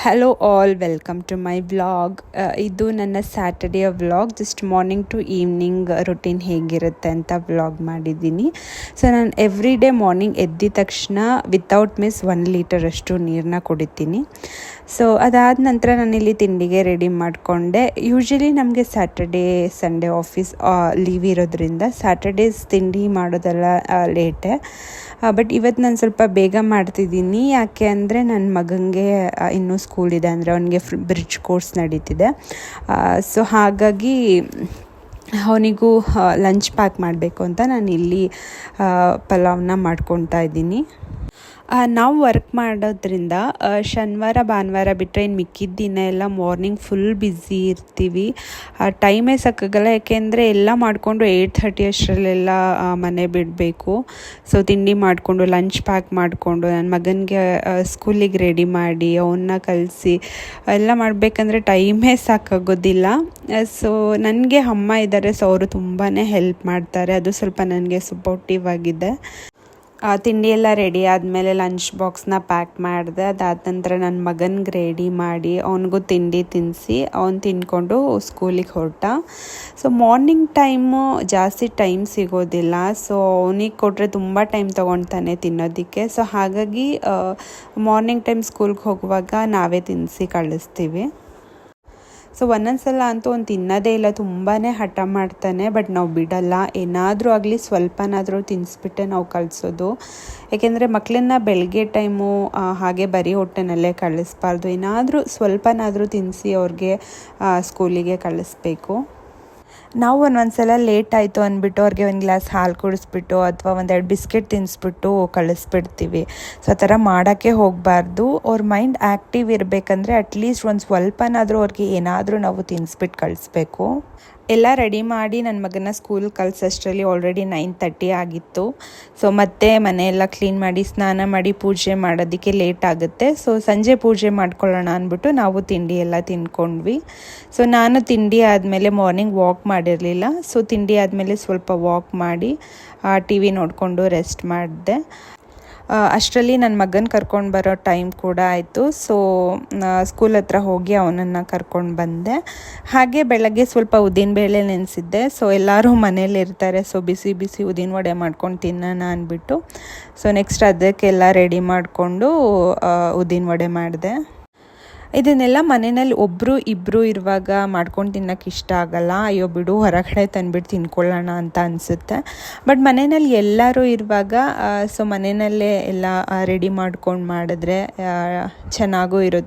Hello all, welcome to my vlog. ಇದು ನನ್ನ ಸ್ಯಾಟರ್ಡೇಯ vlog. Just morning to evening routine ಹೇಗಿರುತ್ತೆ ಅಂತ ವ್ಲಾಗ್ ಮಾಡಿದ್ದೀನಿ. ಸೊ ನಾನು ಎವ್ರಿ ಡೇ ಮಾರ್ನಿಂಗ್ ಎದ್ದಿದ ತಕ್ಷಣ ವಿತೌಟ್ ಮಿಸ್ 1 ಲೀಟರಷ್ಟು ನೀರನ್ನ ಕುಡಿತೀನಿ. ಸೊ ಅದಾದ ನಂತರ ನಾನಿಲ್ಲಿ ತಿಂಡಿಗೆ ರೆಡಿ ಮಾಡಿಕೊಂಡೆ. ಯೂಶ್ವಲಿ ನಮಗೆ ಸ್ಯಾಟರ್ಡೇ ಸಂಡೇ ಆಫೀಸ್ ಲೀವ್ ಇರೋದ್ರಿಂದ ಸ್ಯಾಟರ್ಡೇಸ್ ತಿಂಡಿ ಮಾಡೋದೆಲ್ಲ ಲೇಟೇ. ಬಟ್ ಇವತ್ತು ನಾನು ಸ್ವಲ್ಪ ಬೇಗ ಮಾಡ್ತಿದ್ದೀನಿ. ಯಾಕೆ ಅಂದರೆ ನನ್ನ ಮಗನಿಗೆ ಇನ್ನೂ ಸ್ಕೂಲ್ ಇದೆ, ಅಂದರೆ ಅವನಿಗೆ ಬ್ರಿಡ್ಜ್ ಕೋರ್ಸ್ ನಡೀತಿದೆ. ಸೊ ಹಾಗಾಗಿ ಅವನಿಗೂ ಲಂಚ್ ಪ್ಯಾಕ್ ಮಾಡಬೇಕು ಅಂತ ನಾನು ಇಲ್ಲಿ ಪಲಾವ್ನ ಮಾಡ್ಕೊತಾ ಇದ್ದೀನಿ. ನಾವು ವರ್ಕ್ ಮಾಡೋದ್ರಿಂದ ಶನಿವಾರ ಭಾನುವಾರ ಬಿಟ್ಟರೆ ಇನ್ನು ಮಿಕ್ಕಿದ ದಿನ ಎಲ್ಲ ಮಾರ್ನಿಂಗ್ ಫುಲ್ ಬ್ಯುಸಿ ಇರ್ತೀವಿ. ಟೈಮೇ ಸಾಕಾಗಲ್ಲ, ಯಾಕೆಂದರೆ ಎಲ್ಲ ಮಾಡಿಕೊಂಡು 8:30 ಅಷ್ಟರಲ್ಲೆಲ್ಲ ಮನೆ ಬಿಡಬೇಕು. ಸೊ ತಿಂಡಿ ಮಾಡಿಕೊಂಡು ಲಂಚ್ ಪ್ಯಾಕ್ ಮಾಡಿಕೊಂಡು ನನ್ನ ಮಗನಿಗೆ ಸ್ಕೂಲಿಗೆ ರೆಡಿ ಮಾಡಿ ಅವನ್ನ ಕಳಿಸಿ ಎಲ್ಲ ಮಾಡಬೇಕಂದ್ರೆ ಟೈಮೇ ಸಾಕಾಗೋದಿಲ್ಲ. ಸೊ ನನಗೆ ಅಮ್ಮ ಇದ್ದಾರೆ, ಸೊ ಅವರು ತುಂಬಾ ಹೆಲ್ಪ್ ಮಾಡ್ತಾರೆ. ಅದು ಸ್ವಲ್ಪ ನನಗೆ ಸಪೋರ್ಟಿವ್ ಆಗಿದೆ. ತಿಂಡಿ ಎಲ್ಲ ರೆಡಿ ಆದಮೇಲೆ ಲಂಚ್ ಬಾಕ್ಸ್ನ ಪ್ಯಾಕ್ ಮಾಡಿದೆ. ಅದಾದ ನಂತರ ನನ್ನ ಮಗನಿಗೆ ರೆಡಿ ಮಾಡಿ ಅವನಿಗೂ ತಿಂಡಿ ತಿನ್ನಿಸಿ ಅವನು ತಿಂದ್ಕೊಂಡು ಸ್ಕೂಲಿಗೆ ಹೊರಟ. ಸೊ ಮಾರ್ನಿಂಗ್ ಟೈಮು ಜಾಸ್ತಿ ಟೈಮ್ ಸಿಗೋದಿಲ್ಲ. ಸೊ ಅವನಿಗೆ ಕೊಟ್ಟರೆ ತುಂಬ ಟೈಮ್ ತೊಗೊಳ್ತಾನೆ ತಿನ್ನೋದಕ್ಕೆ. ಸೊ ಹಾಗಾಗಿ ಮಾರ್ನಿಂಗ್ ಟೈಮ್ ಸ್ಕೂಲ್ಗೆ ಹೋಗುವಾಗ ನಾವೇ ತಿನ್ನಿಸಿ ಕಳಿಸ್ತೀವಿ. ಸೊ ಒಂದೊಂದು ಸಲ ಅಂತೂ ಅವ್ನು ತಿನ್ನೋದೇ ಇಲ್ಲ, ತುಂಬಾ ಹಠ ಮಾಡ್ತಾನೆ. ಬಟ್ ನಾವು ಬಿಡಲ್ಲ, ಏನಾದರೂ ಆಗಲಿ ಸ್ವಲ್ಪನಾದರೂ ತಿನ್ನಿಸ್ಬಿಟ್ಟೆ ನಾವು ಕಳಿಸೋದು. ಏಕೆಂದರೆ ಮಕ್ಕಳನ್ನ ಬೆಳಗ್ಗೆ ಟೈಮು ಹಾಗೆ ಬರೀ ಹೊಟ್ಟೆನಲ್ಲೇ ಕಳಿಸ್ಬಾರ್ದು. ಏನಾದರೂ ಸ್ವಲ್ಪನಾದರೂ ತಿನ್ನಿಸಿ ಅವ್ರಿಗೆ ಸ್ಕೂಲಿಗೆ ಕಳಿಸ್ಬೇಕು. ನಾವು ಒಂದೊಂದು ಸಲ ಲೇಟ್ ಆಯಿತು ಅಂದ್ಬಿಟ್ಟು ಅವ್ರಿಗೆ ಒಂದು ಗ್ಲಾಸ್ ಹಾಲು ಕುಡಿಸ್ಬಿಟ್ಟು ಅಥವಾ 1-2 ಬಿಸ್ಕೆಟ್ ತಿನ್ನಿಸ್ಬಿಟ್ಟು ಕಳಿಸ್ಬಿಡ್ತೀವಿ. ಸೊ ಆ ಥರ ಮಾಡೋಕ್ಕೆ ಹೋಗಬಾರ್ದು. ಅವ್ರ ಮೈಂಡ್ ಆ್ಯಕ್ಟಿವ್ ಇರಬೇಕಂದ್ರೆ ಅಟ್ಲೀಸ್ಟ್ ಒಂದು ಸ್ವಲ್ಪನಾದರೂ ಅವ್ರಿಗೆ ಏನಾದರೂ ನಾವು ತಿನ್ನಿಸ್ಬಿಟ್ಟು ಕಳಿಸ್ಬೇಕು. ಎಲ್ಲ ರೆಡಿ ಮಾಡಿ ನನ್ನ ಮಗನ ಸ್ಕೂಲ್ ಕಳ್ಸೋಷ್ಟರಲ್ಲಿ ಆಲ್ರೆಡಿ 9:30 ಆಗಿತ್ತು. ಸೊ ಮತ್ತೆ ಮನೆಯೆಲ್ಲ ಕ್ಲೀನ್ ಮಾಡಿ ಸ್ನಾನ ಮಾಡಿ ಪೂಜೆ ಮಾಡೋದಕ್ಕೆ ಲೇಟ್ ಆಗುತ್ತೆ. ಸೊ ಸಂಜೆ ಪೂಜೆ ಮಾಡ್ಕೊಳ್ಳೋಣ ಅಂದ್ಬಿಟ್ಟು ನಾವು ತಿಂಡಿ ಎಲ್ಲ ತಿಂದ್ಕೊಂಡ್ವಿ. ಸೊ ನಾನು ತಿಂಡಿ ಆದಮೇಲೆ ಮಾರ್ನಿಂಗ್ ವಾಕ್ ಮಾಡಿರಲಿಲ್ಲ. ಸೊ ತಿಂಡಿ ಆದಮೇಲೆ ಸ್ವಲ್ಪ ವಾಕ್ ಮಾಡಿ TV ನೋಡಿಕೊಂಡು ರೆಸ್ಟ್ ಮಾಡಿದೆ. ಅಷ್ಟರಲ್ಲಿ ನನ್ನ ಮಗನ ಕರ್ಕೊಂಡು ಬರೋ ಟೈಮ್ ಕೂಡ ಆಯಿತು. ಸೊ ಸ್ಕೂಲ್ ಹತ್ರ ಹೋಗಿ ಅವನನ್ನು ಕರ್ಕೊಂಡು ಬಂದೆ. ಹಾಗೆ ಬೆಳಗ್ಗೆ ಸ್ವಲ್ಪ ಉದ್ದಿನಬೇಳೆ ನೆನೆಸಿದ್ದೆ. ಸೊ ಎಲ್ಲರೂ ಮನೇಲಿ ಇರ್ತಾರೆ, ಸೊ ಬಿಸಿ ಬಿಸಿ ಉದ್ದಿನ ವಡೆ ಮಾಡ್ಕೊಂಡು ತಿನ್ನೋಣ ಅಂದ್ಬಿಟ್ಟು ಸೊ ನೆಕ್ಸ್ಟ್ ಅದಕ್ಕೆಲ್ಲ ರೆಡಿ ಮಾಡಿಕೊಂಡು ಉದ್ದಿನ ವಡೆ ಮಾಡಿದೆ. ಇದನ್ನೆಲ್ಲ ಮನೆಯಲ್ಲಿ ಒಬ್ಬರು ಇಬ್ಬರು ಇರುವಾಗ ಮಾಡ್ಕೊಂಡು ತಿನ್ನೋಕ್ಕೆ ಇಷ್ಟ ಆಗಲ್ಲ. ಅಯ್ಯೋ ಬಿಡು, ಹೊರಗಡೆ ತಂದುಬಿಟ್ಟು ತಿನ್ಕೊಳ್ಳೋಣ ಅಂತ ಅನಿಸುತ್ತೆ. ಬಟ್ ಮನೆಯಲ್ಲಿ ಎಲ್ಲರೂ ಇರುವಾಗ ಸೊ ಮನೆಯಲ್ಲೇ ಎಲ್ಲ ರೆಡಿ ಮಾಡ್ಕೊಂಡು ಮಾಡಿದ್ರೆ ಚೆನ್ನಾಗೂ ಇರುತ್ತೆ.